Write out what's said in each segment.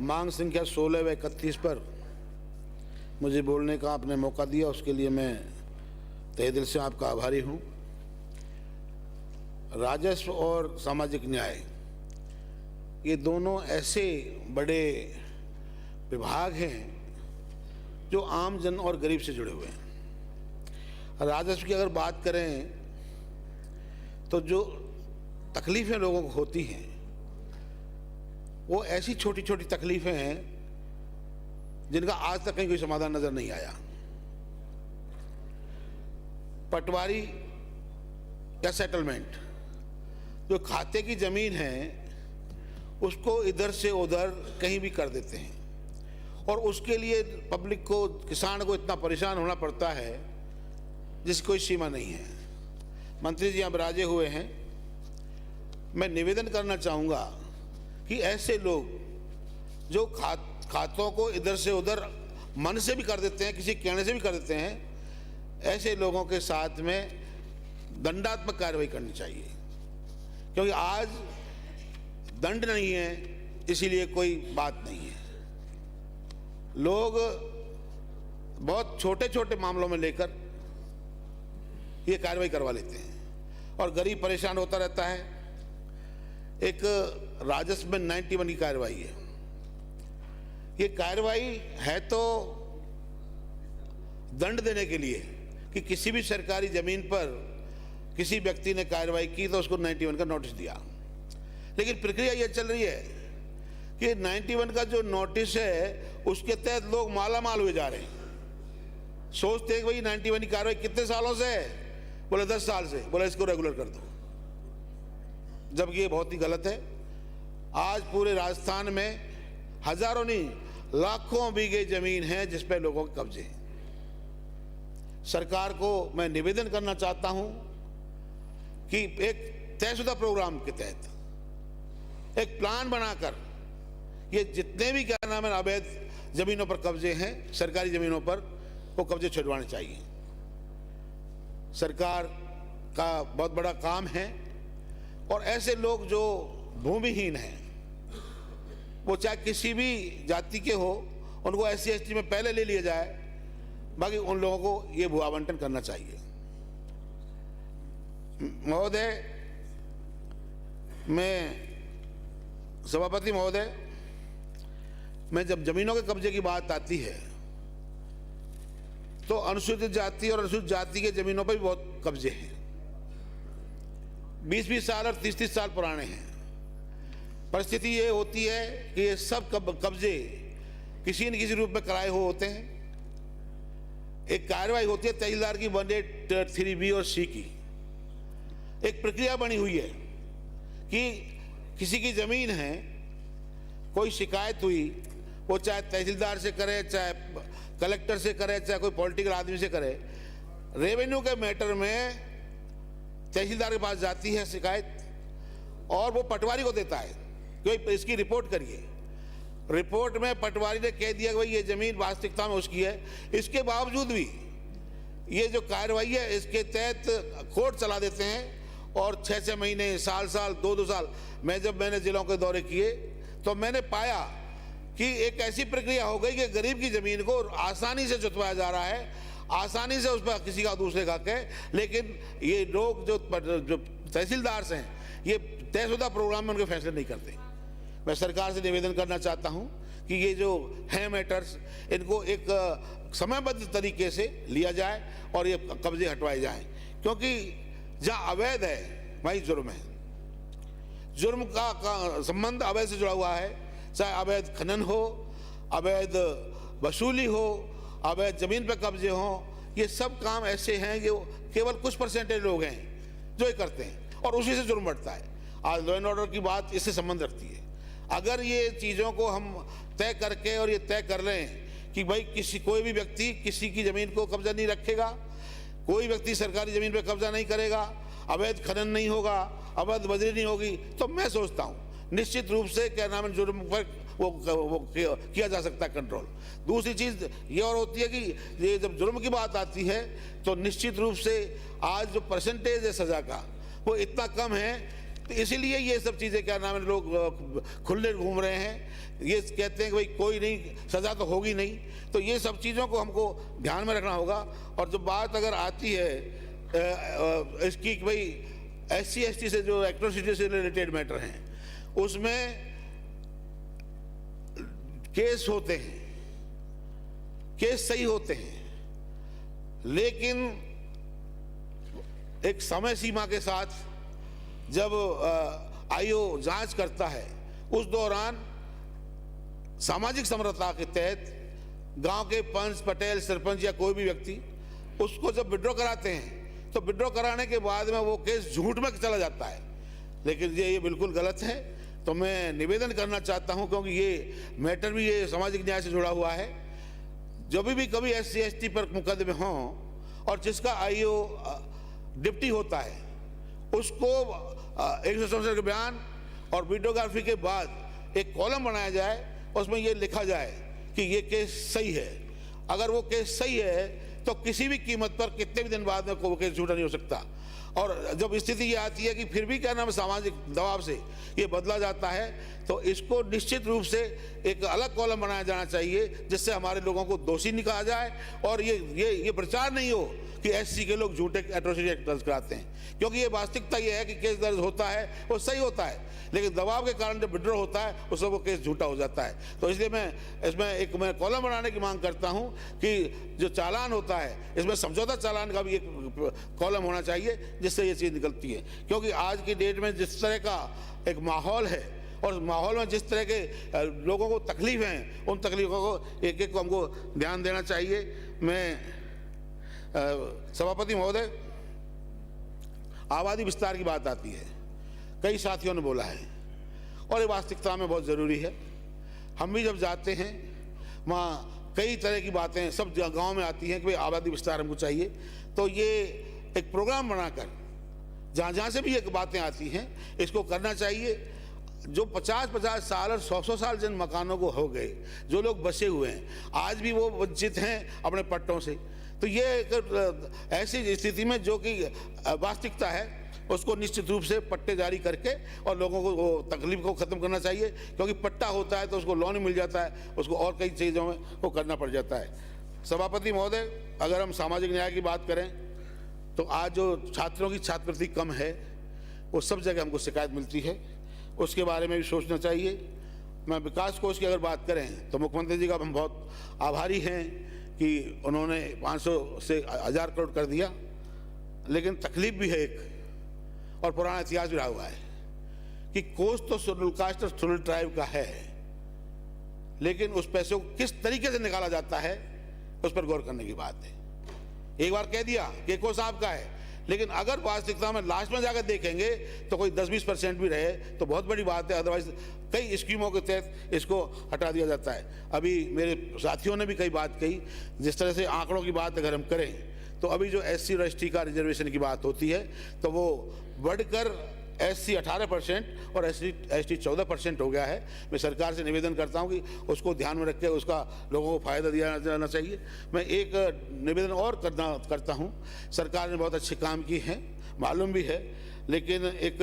मांग संख्या 16 व 31 पर मुझे बोलने का आपने मौका दिया, उसके लिए मैं तहे दिल से आपका आभारी हूँ। राजस्व और सामाजिक न्याय, ये दोनों ऐसे बड़े विभाग हैं जो आम जन और गरीब से जुड़े हुए हैं। राजस्व की अगर बात करें तो जो तकलीफ़ें लोगों को होती हैं वो ऐसी छोटी छोटी तकलीफ़ें हैं जिनका आज तक कहीं कोई समाधान नज़र नहीं आया। पटवारी या सेटलमेंट, जो खाते की ज़मीन है उसको इधर से उधर कहीं भी कर देते हैं और उसके लिए पब्लिक को, किसान को इतना परेशान होना पड़ता है जिसकी कोई सीमा नहीं है। मंत्री जी अब राजे हुए हैं, मैं निवेदन करना चाहूँगा कि ऐसे लोग जो खातों को इधर से उधर मन से भी कर देते हैं, किसी कहने से भी कर देते हैं, ऐसे लोगों के साथ में दंडात्मक कार्रवाई करनी चाहिए, क्योंकि आज दंड नहीं है इसीलिए कोई बात नहीं है। लोग बहुत छोटे छोटे मामलों में लेकर ये कार्रवाई करवा लेते हैं और गरीब परेशान होता रहता है। एक राजस्व में 91 की कार्रवाई है। ये कार्रवाई है तो दंड देने के लिए कि किसी भी सरकारी जमीन पर किसी व्यक्ति ने कार्रवाई की तो उसको 91 का नोटिस दिया, लेकिन प्रक्रिया ये चल रही है कि 91 का जो नोटिस है उसके तहत लोग माला माल हुए जा रहे हैं। सोचते हैं कि भाई 91 की कार्रवाई कितने सालों से है, बोले 10 साल से, बोले इसको रेगुलर कर दो, जबकि ये बहुत ही गलत है। आज पूरे राजस्थान में हजारों नहीं लाखों बीघे जमीन है जिस पे लोगों के कब्जे हैं। सरकार को मैं निवेदन करना चाहता हूं कि एक तयशुदा प्रोग्राम के तहत एक प्लान बनाकर ये जितने भी क्या नाम है अवैध जमीनों पर कब्जे हैं, सरकारी जमीनों पर, वो कब्जे छुड़वाने चाहिए। सरकार का बहुत बड़ा काम है और ऐसे लोग जो भूमिहीन हैं, वो चाहे किसी भी जाति के हो, उनको SC ST में पहले ले लिया जाए, बाकी उन लोगों को ये भू आवंटन करना चाहिए। महोदय, मैं सभापति महोदय, मैं जब जमीनों के कब्जे की बात आती है तो अनुसूचित जाति और अनुसूचित जाति के जमीनों पर भी बहुत कब्जे हैं, 20-20 साल और 30-30 साल पुराने हैं। परिस्थिति ये होती है कि ये सब कब्जे किसी न किसी रूप में कराए हुए होते हैं। एक कार्रवाई होती है तहसीलदार की 183B और C की, एक प्रक्रिया बनी हुई है कि किसी की जमीन है, कोई शिकायत हुई, वो चाहे तहसीलदार से करे, चाहे कलेक्टर से करे, चाहे कोई पॉलिटिकल आदमी से करे, रेवेन्यू के मैटर में तहसीलदार के पास जाती है शिकायत और वो पटवारी को देता है कि इसकी रिपोर्ट करिए। रिपोर्ट में पटवारी ने कह दिया कि भाई ये जमीन वास्तविकता में उसकी है। इसके बावजूद भी ये जो कार्रवाई है इसके तहत कोर्ट चला देते हैं और 6-6 महीने, साल 2-2 साल। मैंने जिलों के दौरे किए तो मैंने पाया कि एक ऐसी प्रक्रिया हो गई कि गरीब की जमीन को आसानी से जुतवाया जा रहा है, आसानी से उस पर किसी का दूसरे का हक है, लेकिन ये लोग जो तहसीलदार हैं ये तयशुदा प्रोग्राम में उनके फैसले नहीं करते। मैं सरकार से निवेदन करना चाहता हूं कि ये जो है मैटर्स, इनको एक समयबद्ध तरीके से लिया जाए और ये कब्जे हटवाए जाएं, क्योंकि जहाँ अवैध है वहीं जुर्म है। जुर्म का संबंध अवैध से जुड़ा हुआ है, चाहे अवैध खनन हो, अवैध वसूली हो, अवैध जमीन पर कब्जे हों। ये सब काम ऐसे हैं कि केवल कुछ % लोग हैं जो ये करते हैं और उसी से जुर्म बढ़ता है। आज लॉ एंड ऑर्डर की बात इससे संबंध रखती है। अगर ये चीज़ों को हम तय करके और ये तय कर लें कि भाई कोई भी व्यक्ति किसी की ज़मीन को कब्जा नहीं रखेगा, कोई व्यक्ति सरकारी ज़मीन पर कब्जा नहीं करेगा, अवैध खनन नहीं होगा, अवैध बजरी नहीं होगी, तो मैं सोचता हूँ निश्चित रूप से क्या नाम है जुर्म पर वो किया जा सकता है कंट्रोल। दूसरी चीज़ ये और होती है कि ये जब जुर्म की बात आती है तो निश्चित रूप से आज जो % है सज़ा का वो इतना कम है तो इसीलिए ये सब चीज़ें क्या नाम है लोग खुले घूम रहे हैं, ये कहते हैं कि भाई कोई नहीं, सज़ा तो होगी नहीं। तो ये सब चीज़ों को हमको ध्यान में रखना होगा। और जब बात अगर आती है इसकी कि भाई SC/ST से जो एट्रोसिटी से रिलेटेड मैटर हैं उसमें केस होते हैं, केस सही होते हैं, लेकिन एक समय सीमा के साथ जब आईओ जांच करता है उस दौरान सामाजिक समरसता के तहत गांव के पंच, पटेल, सरपंच या कोई भी व्यक्ति उसको जब विड्रॉ कराते हैं तो विड्रॉ कराने के बाद में वो केस झूठ में चला जाता है। लेकिन ये बिल्कुल गलत है। तो मैं निवेदन करना चाहता हूं, क्योंकि ये मैटर भी ये सामाजिक न्याय से जुड़ा हुआ है, जो भी कभी SC/ST पर मुकदमे हों और जिसका आईओ डिप्टी होता है उसको 167 के बयान और वीडियोग्राफी के बाद एक कॉलम बनाया जाए, उसमें ये लिखा जाए कि ये केस सही है। अगर वो केस सही है तो किसी भी कीमत पर कितने भी दिन बाद में वो केस झूठा नहीं हो सकता। और जब स्थिति ये आती है कि फिर भी क्या नाम है सामाजिक दबाव से ये बदला जाता है, तो इसको निश्चित रूप से एक अलग कॉलम बनाया जाना चाहिए जिससे हमारे लोगों को दोषी निकाला जाए और ये प्रचार नहीं हो कि SC के लोग झूठे एट्रोसिटी एक्ट दर्ज कराते हैं। क्योंकि ये वास्तविकता ये है कि केस दर्ज होता है वो सही होता है, लेकिन दबाव के कारण जब विड्रॉ होता है उससे वो केस झूठा हो जाता है। तो इसलिए मैं इसमें मैं कॉलम बनाने की मांग करता हूं कि जो चालान होता है इसमें समझौता चालान का भी एक कॉलम होना चाहिए जिससे ये चीज़ निकलती है। क्योंकि आज की डेट में जिस तरह का एक माहौल है और माहौल में जिस तरह के लोगों को तकलीफ हैं, उन तकलीफों को एक एक को हमको ध्यान देना चाहिए। मैं सभापति महोदय, आबादी विस्तार की बात आती है, कई साथियों ने बोला है और ये वास्तविकता में बहुत ज़रूरी है। हम भी जब जाते हैं वहाँ कई तरह की बातें सब गांव में आती हैं कि भाई आबादी विस्तार हमको चाहिए। तो ये एक प्रोग्राम बनाकर जहाँ जहाँ से भी ये बातें आती हैं इसको करना चाहिए। जो 50-50 साल और 100-100 साल जिन मकानों को हो गए, जो लोग बसे हुए हैं आज भी वो वंचित हैं अपने पट्टों से। तो ये एक ऐसी स्थिति में जो कि वास्तविकता है उसको निश्चित रूप से पट्टे जारी करके और लोगों को वो तकलीफ को ख़त्म करना चाहिए। क्योंकि पट्टा होता है तो उसको लोन मिल जाता है, उसको और कई चीज़ों में वो करना पड़ जाता है। सभापति महोदय, अगर हम सामाजिक न्याय की बात करें तो आज जो छात्रों की छात्रवृत्ति कम है वो सब जगह हमको शिकायत मिलती है, उसके बारे में भी सोचना चाहिए। मैं विकास कोष की अगर बात करें तो मुख्यमंत्री जी का हम बहुत आभारी हैं कि उन्होंने 500 से 1000 करोड़ कर दिया, लेकिन तकलीफ भी है एक और पुराना इतिहास भी रहा हुआ है कि कोष तो शेड्यूल कास्ट और शेड्यूल ट्राइब का है, लेकिन उस पैसे को किस तरीके से निकाला जाता है उस पर गौर करने की बात है। एक बार कह दिया कि कोष आपका है, लेकिन अगर वास्तविकता में लास्ट में जाकर देखेंगे तो कोई 10-20% भी रहे तो बहुत बड़ी बात है। अदरवाइज कई स्कीमों के तहत इसको हटा दिया जाता है। अभी मेरे साथियों ने भी कई बात कही, जिस तरह से आंकड़ों की बात अगर हम करें तो अभी जो SC और ST का रिजर्वेशन की बात होती है तो वो बढ़कर SC 18% और ST 14% हो गया है। मैं सरकार से निवेदन करता हूं कि उसको ध्यान में रख के उसका लोगों को फ़ायदा दिया जाना चाहिए। मैं एक निवेदन और करता हूं, सरकार ने बहुत अच्छे काम किए हैं, मालूम भी है, लेकिन एक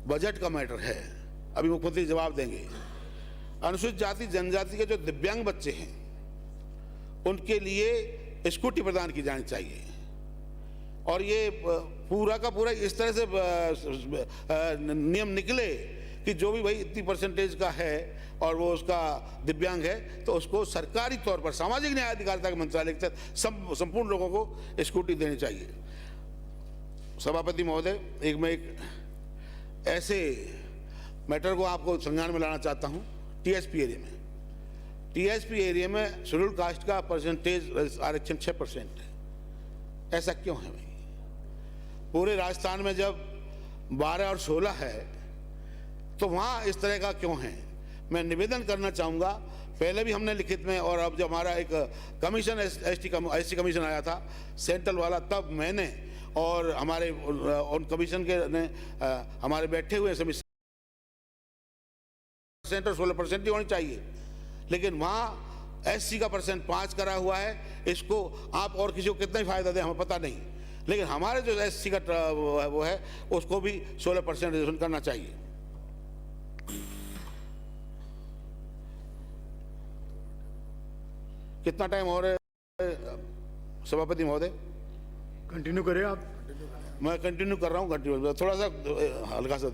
बजट का मैटर है, अभी मुख्यमंत्री जवाब देंगे। अनुसूचित जाति जनजाति के जो दिव्यांग बच्चे हैं उनके लिए स्कूटी प्रदान की जानी चाहिए और ये पूरा का पूरा इस तरह से नियम निकले कि जो भी भाई इतनी परसेंटेज का है और वो उसका दिव्यांग है तो उसको सरकारी तौर पर सामाजिक न्याय अधिकारिता के मंत्रालय के तहत संपूर्ण लोगों को स्कूटी देनी चाहिए। सभापति महोदय, मैं एक ऐसे मैटर को आपको संज्ञान में लाना चाहता हूँ। TSP एरिया में शेड्यूल कास्ट का परसेंटेज आरक्षण 6% है। ऐसा क्यों है भाई? पूरे राजस्थान में जब 12 और 16 है तो वहाँ इस तरह का क्यों है? मैं निवेदन करना चाहूँगा, पहले भी हमने लिखित में और अब जब हमारा एक कमीशन SC कमीशन आया था सेंट्रल वाला, तब मैंने और हमारे उन कमीशन के ने हमारे बैठे हुए सभी सेंटर 16% ही होनी चाहिए, लेकिन वहाँ SC का परसेंट 5 करा हुआ है। इसको आप और किसी को कितना ही फायदा दें हमें पता नहीं, लेकिन हमारे जो एससी का वो है उसको भी 16% रिजर्वेशन करना चाहिए। कितना टाइम हो रहा है सभापति महोदय? कंटिन्यू करें आप। मैं कंटिन्यू कर रहा हूँ, कंटिन्यू थोड़ा सा हल्का सा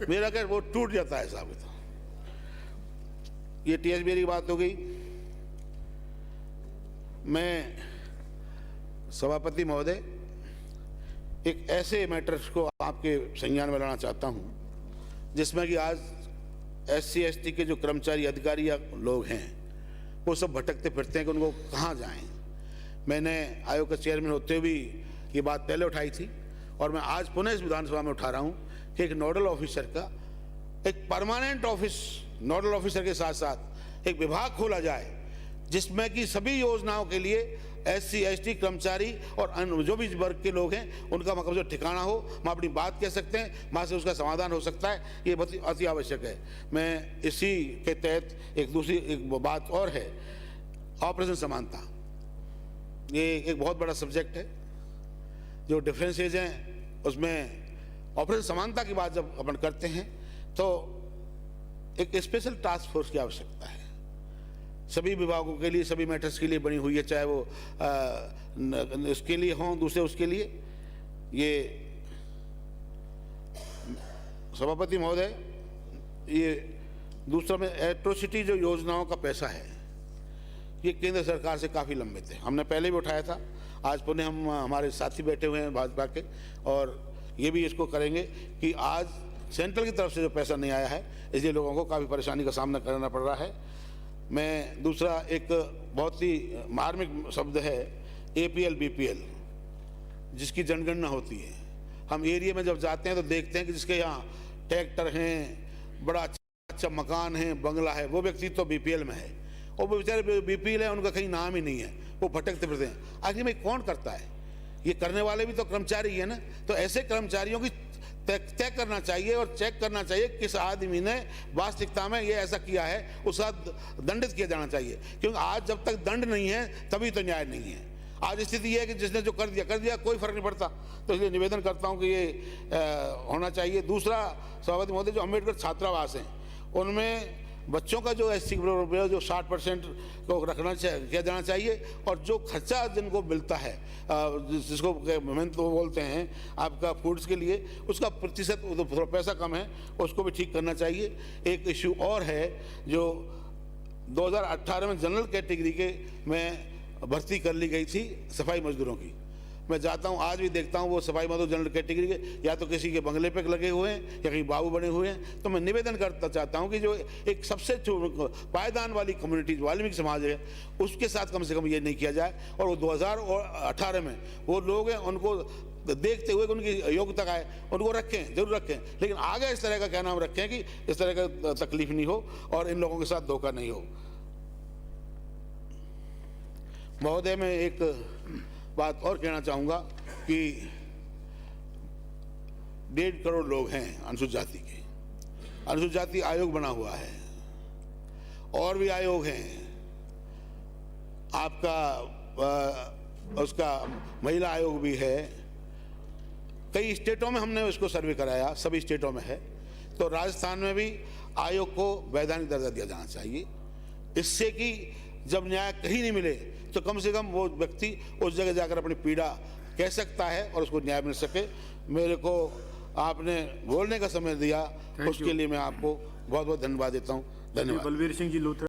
मेरा क्या वो टूट जाता है साहब। तो ये टीएसबी की बात हो गई। मैं सभापति महोदय एक ऐसे मैटर्स को आपके संज्ञान में लाना चाहता हूँ जिसमें कि आज एससी एसटी के जो कर्मचारी अधिकारी या लोग हैं वो सब भटकते फिरते हैं कि उनको कहाँ जाएं। मैंने आयोग का चेयरमैन होते हुए भी ये बात पहले उठाई थी और मैं आज पुनः इस विधानसभा में उठा रहा हूँ कि एक नोडल ऑफिसर का एक परमानेंट ऑफिस, नोडल ऑफिसर के साथ साथ एक विभाग खोला जाए जिसमें कि सभी योजनाओं के लिए एससी एसटी कर्मचारी और जो भी वर्ग के लोग हैं उनका मतलब जो ठिकाना हो, हम अपनी बात कह सकते हैं, वहाँ से उसका समाधान हो सकता है। ये बहुत अति आवश्यक है। मैं इसी के तहत एक दूसरी एक बात और है, ऑपरेशन समानता। ये एक बहुत बड़ा सब्जेक्ट है। जो डिफरेंसेज हैं उसमें ऑपरेशन समानता की बात जब अपन करते हैं तो एक स्पेशल टास्क फोर्स की आवश्यकता है। सभी विभागों के लिए, सभी मैटर्स के लिए बनी हुई है, चाहे वो उसके लिए हों, दूसरे उसके लिए। ये सभापति महोदय, ये दूसरा में एट्रोसिटी जो योजनाओं का पैसा है ये केंद्र सरकार से काफ़ी लंबित है। हमने पहले भी उठाया था, आज पुनः हम हमारे साथी बैठे हुए हैं भाजपा के और ये भी इसको करेंगे कि आज सेंट्रल की तरफ से जो पैसा नहीं आया है इसलिए लोगों को काफ़ी परेशानी का सामना करना पड़ रहा है। मैं दूसरा एक बहुत ही मार्मिक शब्द है एपीएल बीपीएल जिसकी जनगणना होती है। हम एरिया में जब जाते हैं तो देखते हैं कि जिसके यहाँ ट्रैक्टर हैं, बड़ा अच्छा मकान है, बंगला है, वो व्यक्ति तो बीपीएल में है और वो बेचारे बीपीएल है, उनका कहीं नाम ही नहीं है, वो भटकते फिरते हैं। आखिर में कौन करता है? ये करने वाले भी तो कर्मचारी है ना। तो ऐसे कर्मचारियों की तय करना चाहिए और चेक करना चाहिए किस आदमी ने वास्तविकता में ये ऐसा किया है, उसका दंडित किया जाना चाहिए। क्योंकि आज जब तक दंड नहीं है तभी तो न्याय नहीं है। आज स्थिति ये है कि जिसने जो कर दिया कोई फर्क नहीं पड़ता। तो इसलिए निवेदन करता हूं कि ये होना चाहिए। दूसरा सभापति महोदय, जो अम्बेडकर छात्रावास हैं उनमें बच्चों का जो एससी जो 60% को रखना किया जाना चाहिए और जो खर्चा जिनको मिलता है जिसको मेहनत वो बोलते हैं आपका फूड्स के लिए, उसका प्रतिशत थोड़ा पैसा कम है, उसको भी ठीक करना चाहिए। एक इश्यू और है जो 2018 में जनरल कैटेगरी के में भर्ती कर ली गई थी सफाई मजदूरों की। मैं जाता हूँ आज भी देखता हूँ वो सफाई मजदूर जनरल कैटेगरी के या तो किसी के बंगले पे लगे हुए हैं या कहीं बाबू बने हुए हैं। तो मैं निवेदन करता चाहता हूँ कि जो एक सबसे पायदान वाली कम्युनिटी वाल्मीकि समाज है उसके साथ कम से कम ये नहीं किया जाए। और वो 2018 में वो लोग हैं उनको देखते हुए उनकी योग्यता का है उनको रखें, जरूर रखें, लेकिन आगे इस तरह का क्या नाम रखें कि इस तरह का तकलीफ नहीं हो और इन लोगों के साथ धोखा नहीं हो। महोदय, मैं एक बात और कहना चाहूँगा कि 1.5 करोड़ लोग हैं अनुसूचित जाति के। अनुसूचित जाति आयोग बना हुआ है और भी आयोग हैं आपका उसका महिला आयोग भी है। कई स्टेटों में हमने उसको सर्वे कराया, सभी स्टेटों में है। तो राजस्थान में भी आयोग को वैधानिक दर्जा दिया जाना चाहिए, इससे कि जब न्याय कहीं नहीं मिले तो कम से कम वो व्यक्ति उस जगह जाकर अपनी पीड़ा कह सकता है और उसको न्याय मिल सके। मेरे को आपने बोलने का समय दिया उसके लिए मैं आपको बहुत बहुत धन्यवाद देता हूँ। धन्यवाद। बलवीर सिंह जी लोथरा।